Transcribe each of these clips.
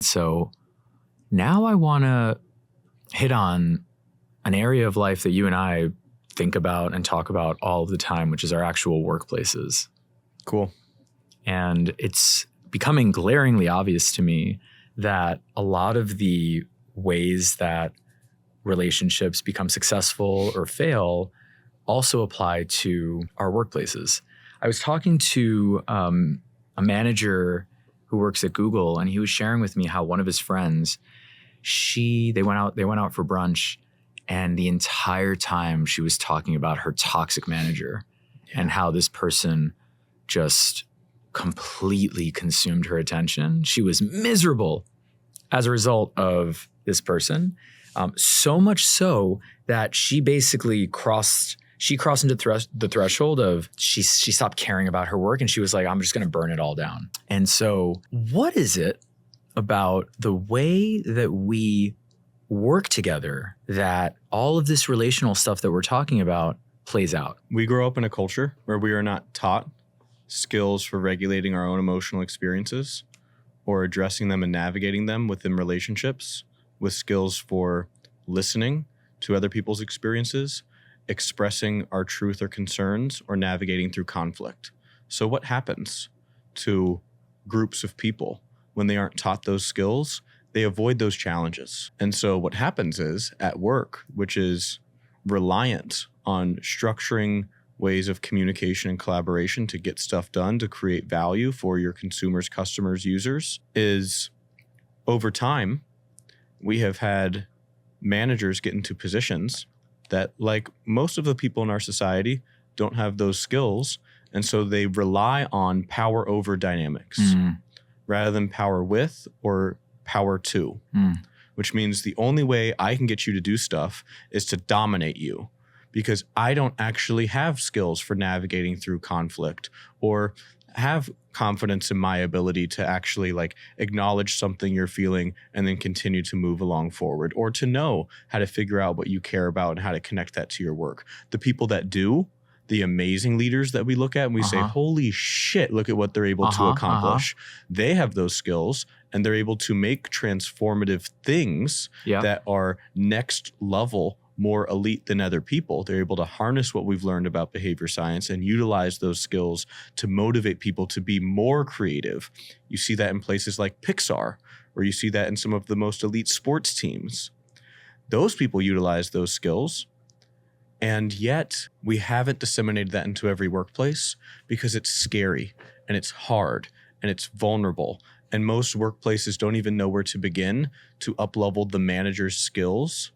So now I want to hit on an area of life that you and I think about and talk about all of the time, which is our actual workplaces. Cool. And it's becoming glaringly obvious to me that a lot of the ways that relationships become successful or fail also apply to our workplaces. I was talking to a manager who works at Google, and he was sharing with me how one of his friends, they went out for brunch, and the entire time she was talking about her toxic manager and how this person just completely consumed her attention. She was miserable as a result of this person. So much so that she basically crossed into the threshold of she stopped caring about her work, and she was like, I'm just going to burn it all down. And so what is it about the way that we work together that all of this relational stuff that we're talking about plays out? We grow up in a culture where we are not taught skills for regulating our own emotional experiences or addressing them and navigating them within relationships, with skills for listening to other people's experiences, expressing our truth or concerns, or navigating through conflict. So what happens to groups of people when they aren't taught those skills? They avoid those challenges. And so what happens is at work, which is reliant on structuring ways of communication and collaboration to get stuff done, to create value for your consumers, customers, users, is over time, we have had managers get into positions that, like most of the people in our society, don't have those skills. And so they rely on power over dynamics rather than power with or power to, which means the only way I can get you to do stuff is to dominate you, because I don't actually have skills for navigating through conflict or have confidence in my ability to actually like acknowledge something you're feeling and then continue to move along forward, or to know how to figure out what you care about and how to connect that to your work. The people that do, the amazing leaders that we look at and we say, holy shit, look at what they're able to accomplish. They have those skills and they're able to make transformative things that are next level, more elite than other people. They're able to harness what we've learned about behavior science and utilize those skills to motivate people to be more creative. You see that in places like Pixar, or you see that in some of the most elite sports teams. Those people utilize those skills, and yet we haven't disseminated that into every workplace because it's scary and it's hard and it's vulnerable. And most workplaces don't even know where to begin to up-level the manager's skills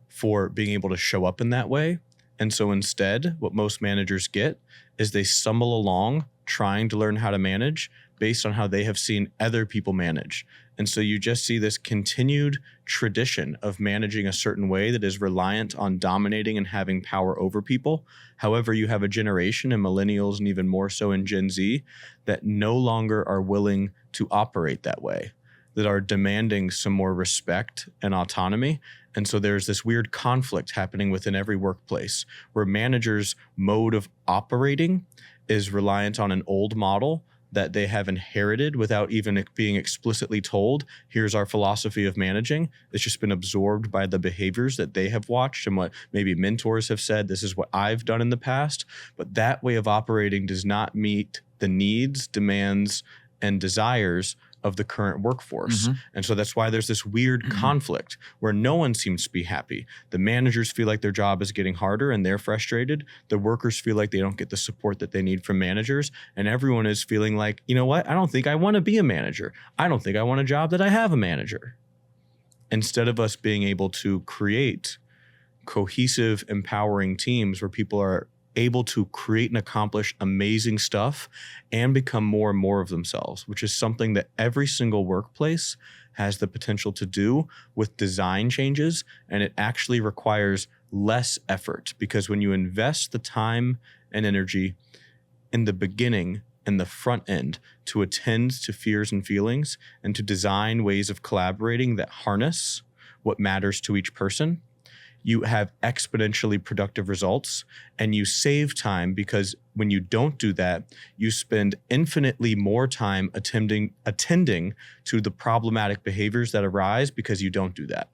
for being able to show up in that way. And so instead, what most managers get is they stumble along trying to learn how to manage based on how they have seen other people manage. And so you just see this continued tradition of managing a certain way that is reliant on dominating and having power over people. However, you have a generation, and millennials and even more so in Gen Z, that no longer are willing to operate that way, that are demanding some more respect and autonomy. And so there's this weird conflict happening within every workplace where managers' mode of operating is reliant on an old model that they have inherited without even being explicitly told, here's our philosophy of managing. It's just been absorbed by the behaviors that they have watched and what maybe mentors have said, this is what I've done in the past. But that way of operating does not meet the needs, demands, and desires of the current workforce. And so that's why there's this weird conflict where no one seems to be happy. The managers feel like their job is getting harder and they're frustrated. The workers feel like they don't get the support that they need from managers. And everyone is feeling like, you know what? I don't think I want to be a manager. I don't think I want a job that I have a manager. Instead of us being able to create cohesive, empowering teams where people are able to create and accomplish amazing stuff and become more and more of themselves, which is something that every single workplace has the potential to do with design changes. And it actually requires less effort, because when you invest the time and energy in the beginning and the front end to attend to fears and feelings and to design ways of collaborating that harness what matters to each person, you have exponentially productive results, and you save time because when you don't do that, you spend infinitely more time attending to the problematic behaviors that arise because you don't do that.